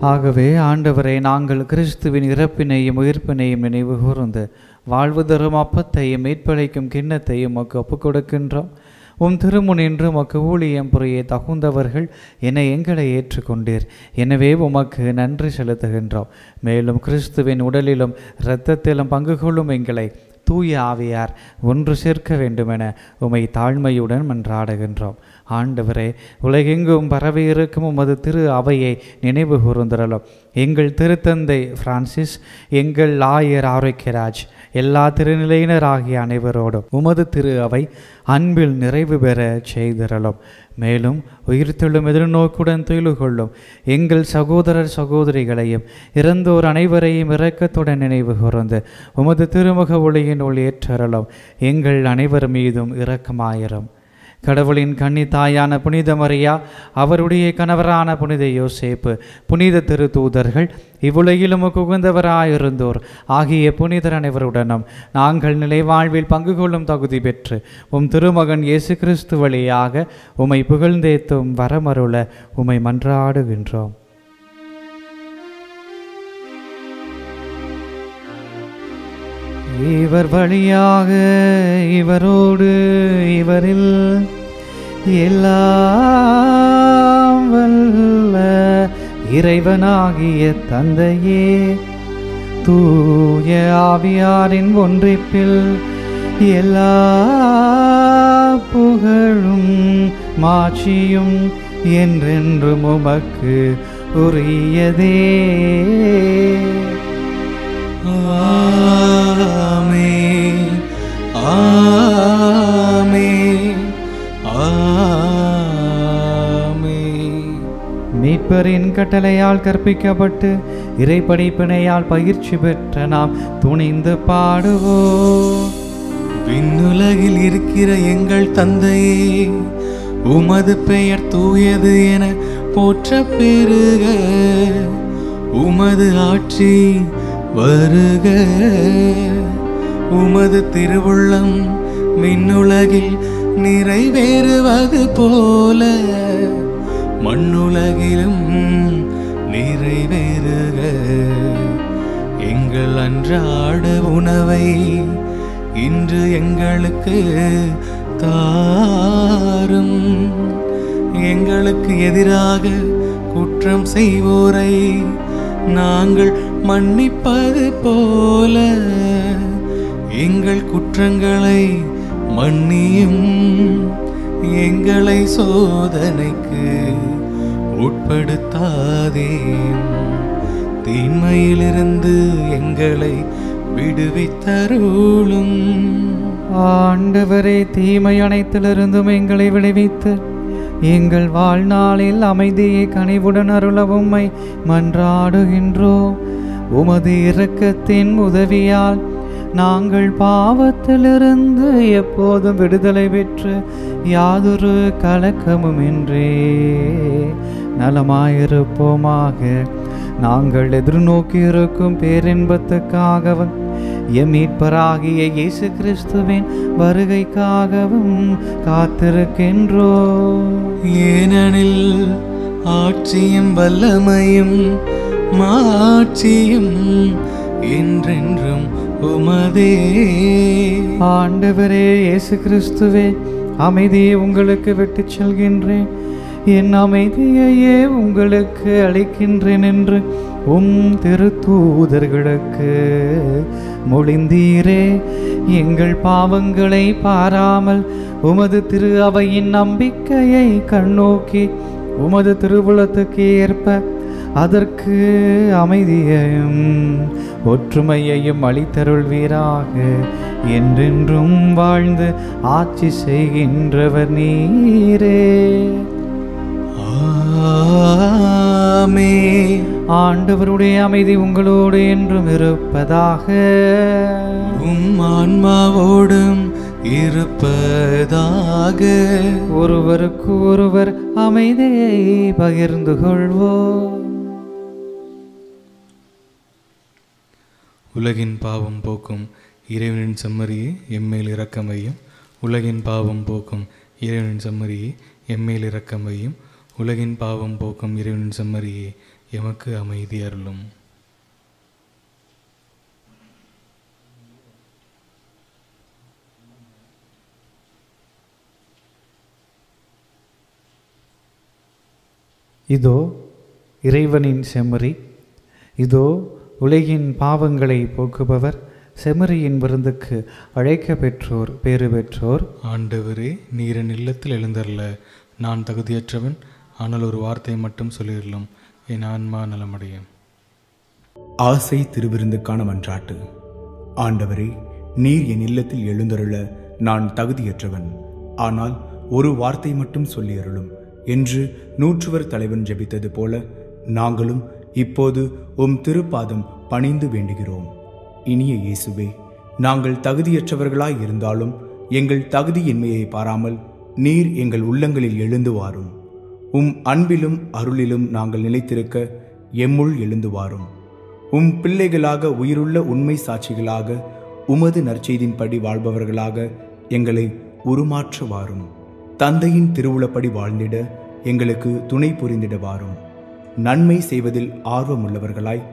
ஆகவே ஆண்டவரை, நாங்கள் கிறிஸ்துவின் இறப்பினையும் உயிர்ப்பினையும் நினைவு கூர்ந்து வாழ்வு தரும் அப்பத்தையும் மீட்பளிக்கும் கிண்ணத்தையும் உமக்கு ஒப்புக் கொடுக்கின்றோம். உம் திருமுனின்று உமக்கு ஊழியம் புரிய தகுந்தவர்கள் என எங்களை ஏற்றுக்கொண்டீர். எனவே உமக்கு நன்றி செலுத்துகின்றோம். மேலும் கிறிஸ்துவின் உடலிலும் இரத்தத்திலும் பங்கு கொள்ளும் எங்களை தூய ஆவியார் ஒன்று சேர்க்க வேண்டுமென உமை தாழ்மையுடன் மன்றாடுகின்றோம். ஆண்டவரே, உலகெங்கும் பரவி இருக்கும் உமது திரு அவையை நினைவு கூர்ந்தருளும். எங்கள் திருத்தந்தை பிரான்சிஸ், எங்கள் ஆயர் ஆரோக்கியராஜ், எல்லா திருநிலையினர் ஆகிய அனைவரோடும் உமது திரு அவை அன்பில் நிறைவு பெற செய்திருளும். மேலும் உயிர்த்தெழும் எதிர்நோக்குடன் துயிலு கொள்ளும் எங்கள் சகோதரர் சகோதரிகளையும் இறந்தோர் அனைவரையும் இரக்கத்துடன் நினைவு கூர்ந்து உமது திருமுக ஒளியின் ஒளி ஏற்றருளும். எங்கள் அனைவர் மீதும் இரக்கமாயிரும். கடவுளின் கன்னி தாயான புனித மரியா, அவருடைய கணவரான புனித யோசேப்பு, புனித திரு தூதர்கள், இவ்வுலகிலும் உகந்தவராயிருந்தோர் ஆகிய புனிதர் அனைவருடனும் நாங்கள் நிலை வாழ்வில் பங்கு கொள்ளும் தகுதி பெற்று உம் திருமகன் இயேசு கிறிஸ்து வழியாக உம்மை புகழ்ந்தேத்தும் வரமருள உம்மை மன்றாடுகின்றோம். இவர் வழியாக, இவரோடு, இவரில் எல்லாம் வல்ல இறைவனாகிய தந்தையே, தூய ஆவியாரின் ஒன்றிப்பில் எல்லா புகழும் மாட்சியும் என்றென்றும் உமக்கு உரியதே. ஆமென், ஆமென், ஆமென். மீட்பரின் கட்டளையால் கற்பிக்கப்பட்டு இறைப்படிப்பினையால் பயிற்சி பெற்ற நாம் துணிந்து பாடுவோம். விண்ணுலகில் இருக்கிற எங்கள் தந்தையே, உமது பெயர் தூயது என போற்ற பெருக, உமது ஆட்சி வருக, உமது திருவுள்ளம் விண்ணுலகில் நிறைவேறுவது போல மண்ணுலகிலும் நிறைவேறுக. எங்கள் அன்றாட உணவை இன்று எங்களுக்கு தாரும், எங்களுக்கு எதிராக குற்றம் செய்வோரை நாங்கள் மன்னிப்பது போல எங்கள் குற்றங்களை மன்னியும். எங்களை சோதனைக்கு உட்படுத்தாதேயும், தீமையிலிருந்து எங்களை விடுவித்தருளும். ஆண்டவரே, தீமை அனைத்திலிருந்தும் எங்களை விடுவித்து எங்கள் வாழ்நாளில் அமைதியை கனிவுடன் அருளவும் உம்மை மன்றாடுகின்றோம். உமது இரக்கத்தின் உதவியால் நாங்கள் பாவத்திலிருந்து எப்போதும் விடுதலை பெற்று யாதொரு கலக்கமுமின்றி நலமாயிருப்போமாக. நாங்கள் எதிர்நோக்கி இருக்கும் பேரின்பத்துக்காகவும் எம் மீட்பராகிய இயேசு கிறிஸ்துவின் வருகைக்காகவும் காத்திருக்கின்றோம். ஏனெனில் ஆட்சியும் வல்லமையும் மாட்சியும் என்றென்றும் உமதே. ஆண்டவரே இயேசு கிறிஸ்துவே, அமைதியை உங்களுக்கு விட்டுச் செல்கின்றேன், என் அமைதியையே உங்களுக்கு அளிக்கின்றேன் என்று உம் திருத்தூதர்களுக்கு மொழிந்தீரே. எங்கள் பாவங்களை பாராமல் உமது திரு அவையின் நம்பிக்கையை கண்ணோக்கி உமது திருவுளத்துக்கு ஏற்ப அதற்கு அமைதியையும் ஒற்றுமையையும் அளித்தருள்வீராக. என்றென்றும் வாழ்ந்து ஆட்சி செய்கின்றவர் நீரே. ஆமென். ஆண்டவருடைய அமைதி உங்களோடு என்றும் இருப்பதாக. உம் ஆன்மாவோடும் இருப்பதாக. ஒருவருக்கு ஒருவர் அமைதியை பகிர்ந்து கொள்வோம். உலகின் பாவம் போக்கும் இறைவனின் செம்மறியே எம்மேல் இரக்கமையும். உலகின் பாவம் போக்கும் இறைவனின் செம்மறியே எம்மேல் இரக்கமையும். உலகின் பாவம் போக்கும் இறைவனின் செம்மறியே எமக்கு அமைதி அருளும். இதோ இறைவனின் செம்மறி, இதோ உலகின் பாவங்களை போக்குபவர். செம்மறியின் விருந்துக்கு அழைக்க பெற்றோர் பேறு பெற்றோர். ஆண்டவரே, நீர் என் இல்லத்தில் எழுந்தருள நான் தகுதியற்றவன், ஆனால் ஒரு வார்த்தை மட்டும் சொல்லிடலாம், என் ஆன்மா நலமடையும். ஆசை திருவிருந்துக்கான மன்றாட்டு. ஆண்டவரே, நீர் என் இல்லத்தில் எழுந்தருள நான் தகுதியற்றவன், ஆனால் ஒரு வார்த்தை மட்டும் சொல்லி அருளும் என்று 100 தலைவன் ஜெபித்தது போல நாங்களும் இப்போது உம் திருப்பாதம் பணிந்து வேண்டுகிறோம். இனிய இயேசுவே, நாங்கள் தகுதியற்றவர்களாய் இருந்தாலும் எங்கள் தகுதியின்மையை பாராமல் நீர் எங்கள் உள்ளங்களில் எழுந்து வாரும். உம் அன்பிலும் அருளிலும் நாங்கள் நிலைத்திருக்க எம்முள் எழுந்து வாரும். உம் பிள்ளைகளாக உயிருள்ள உண்மை சாட்சிகளாக உமது நற்செய்தின்படி வாழ்பவர்களாக எங்களை உருமாற்ற வாரும். தந்தையின் திருவுளப்படி வாழ்ந்திட எங்களுக்கு துணை புரிந்திட வாரும். நன்மை செய்வதில் ஆர்வமுள்ளவர்களாய்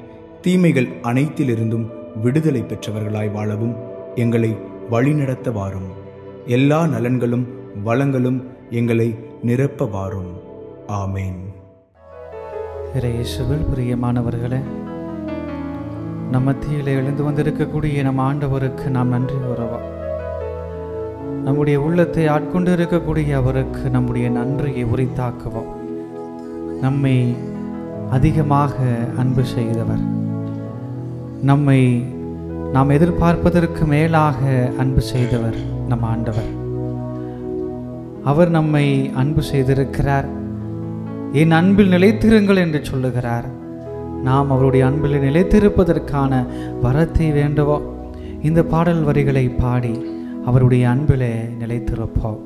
தீமைகள் அனைத்திலிருந்தும் விடுதலை பெற்றவர்களாய் வாழவும் எங்களை வழிநடத்த வாரும். எல்லா நலன்களும் வளங்களும் எங்களை நிரப்ப வாரும். ஆமேன். இயேசுவில் பிரியமானவர்களே, நம் மத்தியில் எழுந்து வந்திருக்கக்கூடிய நம் ஆண்டவருக்கு நாம் நன்றி கூறவோம். நம்முடைய உள்ளத்தை ஆட்கொண்டு இருக்கக்கூடிய அவருக்கு நம்முடைய நன்றியை உரித்தாக்குவோம். நம்மை அதிகமாக அன்பு செய்தவர், நம்மை நாம் எதிர்பார்ப்பதற்கு மேலாக அன்பு செய்தவர் நம் ஆண்டவர். அவர் நம்மை அன்பு செய்திருக்கிறார். என் அன்பில் நிலைத்திருங்கள் என்று சொல்லுகிறார். நாம் அவருடைய அன்பில் நிலைத்திருப்பதற்கான வரத்தை வேண்டுவோம். இந்த பாடல் வரிகளை பாடி அவருடைய அன்பிலே நிலைத்திருப்போம்.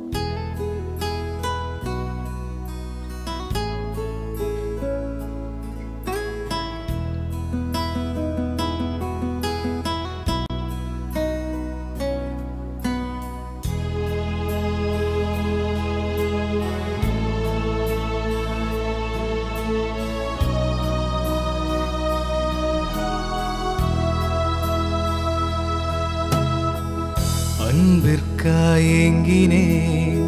அன்பிற்காய் ஏங்கினேன்,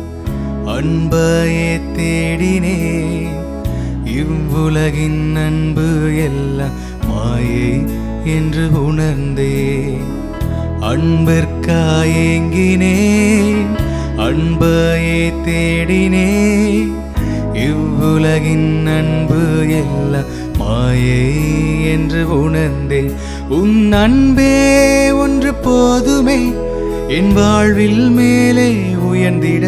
அன்பையே தேடினேன். இவ்வுலகின் அன்பு எல்லாம் மாயை என்று உணர்ந்தேன். அன்பிற்காய் ஏங்கினேன், அன்பையே தேடினேன். இவ்வுலகின் அன்பு எல்லாம் மாயை என்று உணர்ந்தேன். உன் அன்பே ஒன்று போதுமே என் வாழ்வில் மேலே உயர்ந்திட.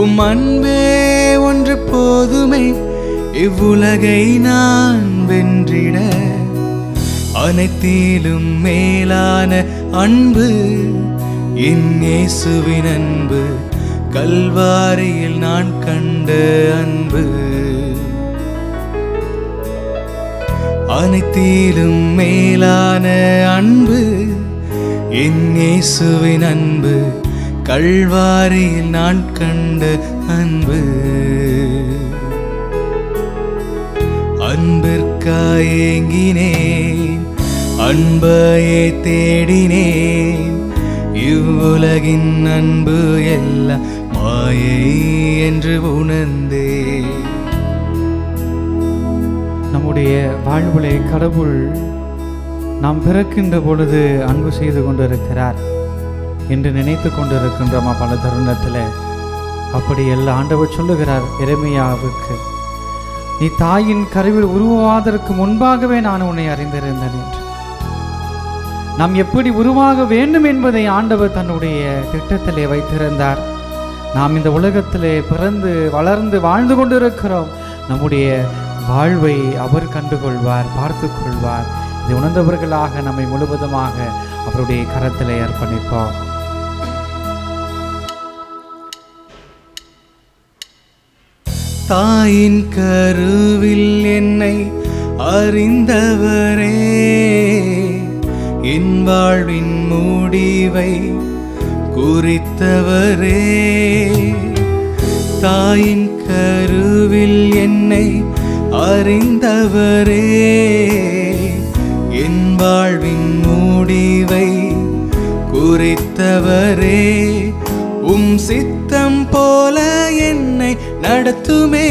உம் அன்பே ஒன்று போதுமே இவ்வுலகை நான் வென்றிட. அனைத்திலும் மேலான அன்பு என் இயேசுவின் அன்பு, கல்வாரியில் நான் கண்ட அன்பு. அனைத்திலும் மேலான அன்பு என் இயேசுவின் அன்பு, கல்வாரியில் நான் கண்ட அன்பு. அன்பிற்காய் ஏங்கினேன், அன்பையே தேடினேன். இவ்வுலகின் அன்பு எல்லாம் மாயை என்று உணர்ந்தேன். நம்முடைய வாழ்விலே கடவுள் நாம் பிறக்கின்ற பொழுது அன்பு செய்து கொண்டிருக்கிறார் என்று நினைத்து கொண்டிருக்கின்றோமா? பல தருணத்தில் அப்படி எல்லா ஆண்டவர் சொல்லுகிறார் எரேமியாவுக்கு, நீ தாயின் கருவில் உருவாவதற்கு முன்பாகவே நான் உன்னை அறிந்திருந்தேன் என்று. நாம் எப்படி உருவாக வேண்டும் என்பதை ஆண்டவர் தன்னுடைய திட்டத்திலே வைத்திருந்தார். நாம் இந்த உலகத்திலே பிறந்து வளர்ந்து வாழ்ந்து கொண்டிருக்கிறோம். நம்முடைய வாழ்வை அவர் கண்டுகொள்வார், பார்த்து கொள்வார். இதை உணர்ந்தவர்களாக நம்மை முழுவதுமாக அவருடைய கரத்திலே அர்ப்பணிப்போம். தாயின் கருவில் என்னை அறிந்தவரே, என் வாழ்வின் முடிவை குறித்தவரே. தாயின் கருவில் என்னை அறிந்தவரே, என் வாழ்வின் முடிவை குறித்தவரே. உம் சித்தம் போல என்னை நடத்துமே,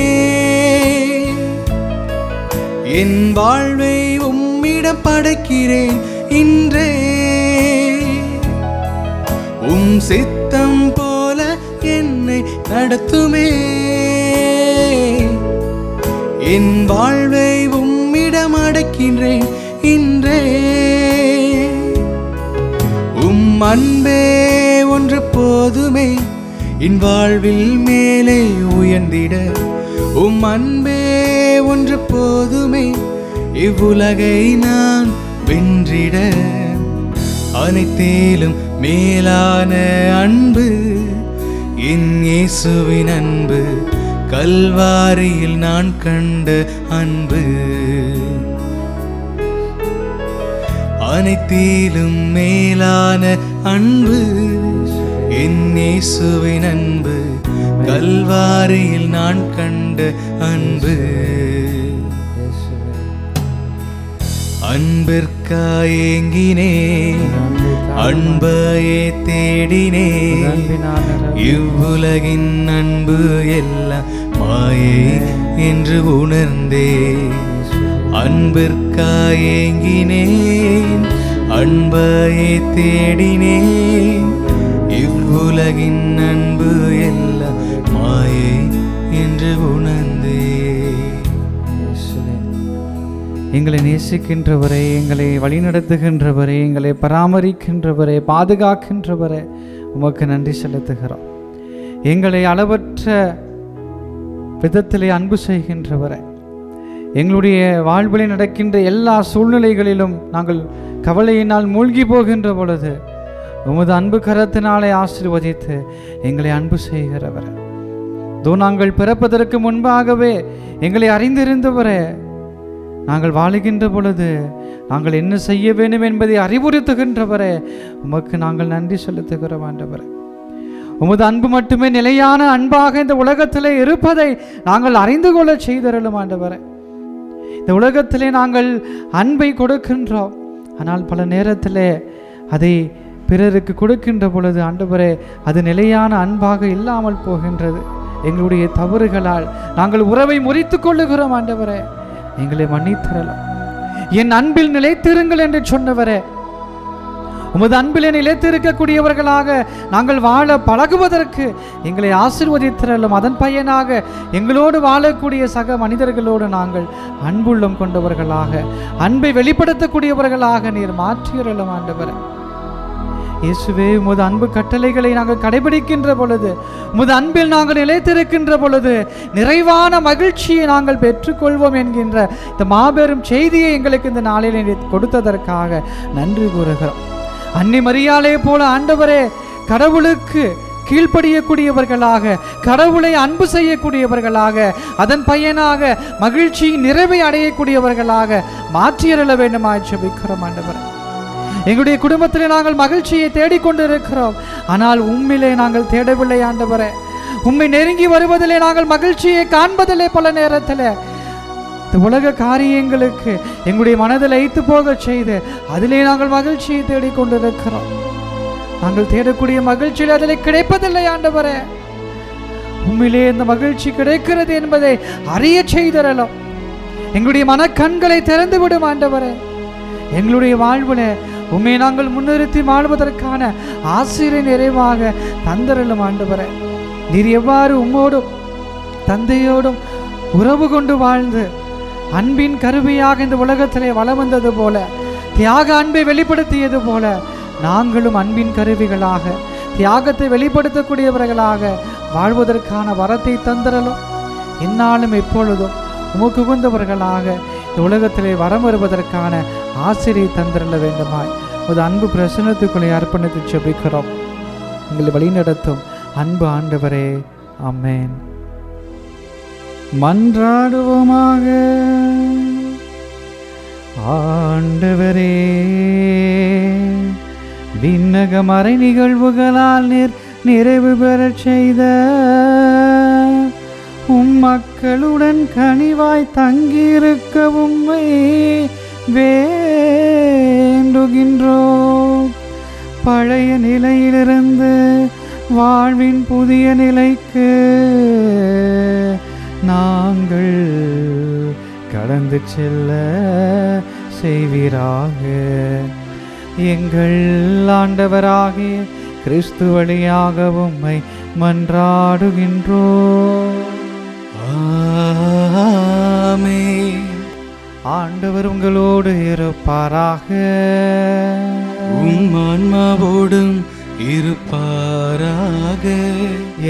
என் வாழ்வை உம்மிடம் படைக்கிறேன் இன்றே. உம் சித்தம் போல என்னை நடத்துமே, என் வாழ்வை உம்மிடம் அடைக்கின்றேன் இன்றே. உம் அன்பே ஒன்று போதுமே என் வாழ்வில் மேலே உயர்ந்திட. உம் அன்பே ஒன்று போதுமே இவ்வுலகை நான் வென்றிட. அனைத்திலும் மேலான அன்பு என் இயேசுவின் அன்பு, கல்வாரியில் நான் கண்ட அன்பு. அனைத்திலும் மேலான அன்பு என் இயேசுவின் அன்பு, கல்வாரியில் நான் கண்ட அன்பு. அன்பிற்காய் ஏங்கினேன், அன்பையே தேடினேன். இவ்வுலகின் அன்பு எல்லாம் மாயை என்று உணர்ந்தேன். அன்பிற்காய் ஏங்கினேன், அன்பையே தேடினேன். இவ்வுலகின் அன்பு எல்லாம் மாயை என்று உணர்ந்தேன். எங்களை நேசிக்கின்றவரே, எங்களை வழிநடத்துகின்றவரே, எங்களை பராமரிக்கின்றவரே, பாதுகாக்கின்றவரே, உமக்கு நன்றி செலுத்துகிறோம். எங்களை அளவற்ற விதத்திலே அன்பு செய்கின்றவரே, எங்களுடைய வாழ்விலே நடக்கின்ற எல்லா சூழ்நிலைகளிலும் நாங்கள் கவலையினால் மூழ்கி போகின்ற பொழுது உமது அன்பு கரத்தினாலே ஆசீர்வதித்து எங்களை அன்பு செய்கிறவரே, நாங்கள் பிறப்பதற்கு முன்பாகவே எங்களை அறிந்திருந்தவரே, நாங்கள் வாழுகின்ற பொழுது நாங்கள் என்ன செய்ய வேண்டும் என்பதை அறிவுறுத்துகின்றவரே, உமக்கு நாங்கள் நன்றி செலுத்துகிறோம் ஆண்டவரே. உமது அன்பு மட்டுமே நிலையான அன்பாக இந்த உலகத்திலே இருப்பதை நாங்கள் அறிந்து கொள்ள செய்தருளும் ஆண்டவரே. இந்த உலகத்திலே நாங்கள் அன்பை கொடுக்கின்றோம், ஆனால் பல நேரத்திலே அதை பிறருக்கு கொடுக்கின்ற பொழுது ஆண்டவரே அது நிலையான அன்பாக இல்லாமல் போகின்றது. எங்களுடைய தவறுகளால் நாங்கள் உறவை முறித்துக் கொள்ளுகிறோம் ஆண்டவரே. எங்களை மன்னித்தரலாம். என் அன்பில் நிலைத்திருங்கள் என்று சொன்னவரே, உமது அன்பிலே நிலைத்திருக்கக்கூடியவர்களாக நாங்கள் வாழ பழகுவதற்கு எங்களை ஆசீர்வதித்திரலும். அதன் பயனாக எங்களோடு வாழக்கூடிய சக மனிதர்களோடு நாங்கள் அன்புள்ளம் கொண்டவர்களாக, அன்பை வெளிப்படுத்தக்கூடியவர்களாக நீர் மாற்றியறலும் ஆண்டவரே. இயேசுவே, உமது அன்பு கட்டளைகளை நாங்கள் கடைபிடிக்கின்ற பொழுது, உமது அன்பில் நாங்கள் நிலைத்திருக்கின்ற பொழுது நிறைவான மகிழ்ச்சியை நாங்கள் பெற்றுக்கொள்வோம் என்கின்ற இந்த மாபெரும் செய்தியை எங்களுக்கு இந்த நாளில் கொடுத்ததற்காக நன்றி கூறுகிறோம். அன்னை மரியாளை போல ஆண்டவரே, கடவுளுக்கு கீழ்ப்படியக்கூடியவர்களாக, கடவுளை அன்பு செய்யக்கூடியவர்களாக, அதன் பயனாக மகிழ்ச்சி நிறைவை அடையக்கூடியவர்களாக மாற்றியறல வேண்டுமாய் ஜெபிக்கிறோம் ஆண்டவரே. எங்களுடைய குடும்பத்திலே நாங்கள் மகிழ்ச்சியை தேடிக்கொண்டிருக்கிறோம், ஆனால் உம்மிலே நாங்கள் தேடவில்லை ஆண்டவரே. உம்மை நெருங்கி வருவதிலே நாங்கள் மகிழ்ச்சியை காண்பதில்லை. பல நேரத்தில் இந்த உலக காரியங்களுக்கு எங்களுடைய மனதில் ஐத்து போக செய்து அதிலே நாங்கள் மகிழ்ச்சியை தேடிக்கொண்டிருக்கிறோம். நாங்கள் தேடக்கூடிய மகிழ்ச்சியில் அதில் கிடைப்பதில்லை ஆண்டவரே. உம்மிலே இந்த மகிழ்ச்சி கிடைக்கிறது என்பதை அறிய செய்தரலாம். எங்களுடைய மனக்கண்களை திறந்து விடும் ஆண்டவரே. எங்களுடைய வாழ்வில் உம்மை நாங்கள் முன்னிறுத்தி வாழ்வதற்கான ஆசிரியை நிறைவாக தந்தரலும் ஆண்டவரே. நீர் எவ்வாறு உம்மோடும் தந்தையோடும் உறவு கொண்டு வாழ்ந்து அன்பின் கருவியாக இந்த உலகத்திலே வலம் வந்தது போல, தியாக அன்பை வெளிப்படுத்தியது போல, நாங்களும் அன்பின் கருவிகளாக, தியாகத்தை வெளிப்படுத்தக்கூடியவர்களாக வாழ்வதற்கான வரத்தை தந்தரலும். என்னாலும் எப்பொழுதும் உமக்கு உகந்தவர்களாக இந்த உலகத்திலே வரம் வருவதற்கான ஆசிரியை தந்திரல வேண்டுமாய் ஒரு அன்பு பிரசன்னத்துக்குள்ளே அர்ப்பணித்து ஜெபிக்கிறோம். எங்களை வழிநடத்தும் அன்பு ஆண்டவரே, ஆமென். மன்றாடுவோமாக. ஆண்டவரே, விண்ணக மறை நிகழ்வுகளால் நிறைவு பெறச் செய்த மக்களுடன் கனிவாய் தங்கியிருக்க உம்மை வேண்டுகின்றோம். பழைய நிலையிலிருந்து வாழ்வின் புதிய நிலைக்கு நாங்கள் கடந்து செல்ல செய்வீராக. எங்கள் ஆண்டவராகிய கிறிஸ்து வழியாக உம்மை மன்றாடுகின்றோம். ஆமென். ஆண்டவர் உங்களோடு இருப்பாராக. உம் ஆன்மாவோடும் இருப்பாராக.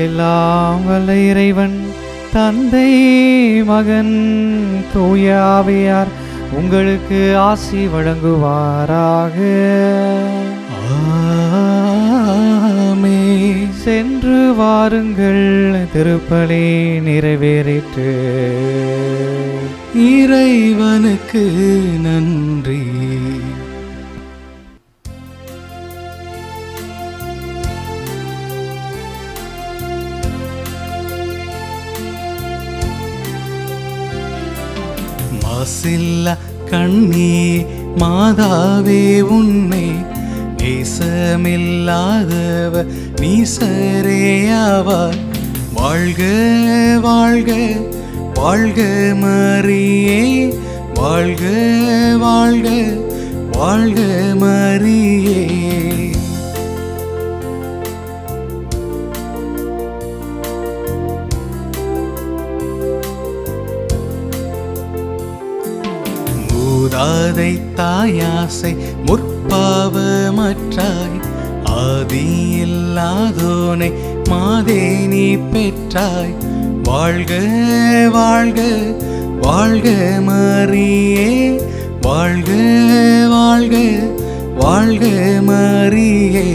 எல்லாம் வல்ல இறைவன் தந்தை, மகன், தூய ஆவியார் உங்களுக்கு ஆசி வழங்குவாராக. ஆமென். சென்று வாருங்கள், திருப்பலி நிறைவேறிற்று. இறைவனுக்கு நன்றி. மாசில்லா கண்ணே மாதாவே, உன்னை நேசமில்லாதவ நீசரேயாவார். வாழ்க வாழ்க வாழ்க மரியே, வாழ்க வாழ்க வாழ்க மரியே. மூதாதை தாயாசை முற்பாவமற்றாய், ஆதியில்லாதோனை மாதே நீ பெற்றாய். வாழ்க வாழ்க வாழ்க மரியே, வாழ்க வாழ்க வாழ்க மரியே.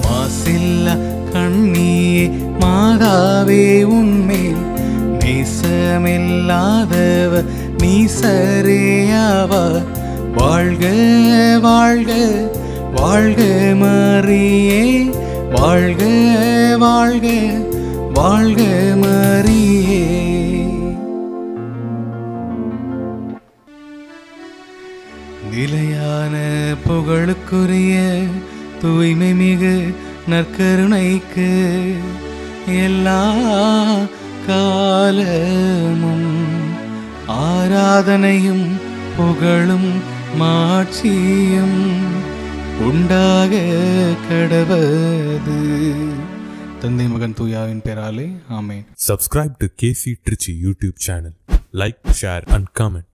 மாசில்லா கண்ணியே மாதாவே, உன்மேல் நேசமில்லாதவ நீசரேயாவார். வாழ்க வாழ்க வாழ்க மரியே, வாழ்க வாழ்க வாழ்க மரியே. நிலையான புகழுக்குரிய தூய்மை மிகு நற்கருணைக்கு எல்லா காலமும் ஆராதனையும் புகழும் மாட்சியும் உண்டாக கடவது. தந்தை மகன் தூயாவின் பெயராலே ஆமென். Subscribe to KC Trichy YouTube channel. Like, share and comment.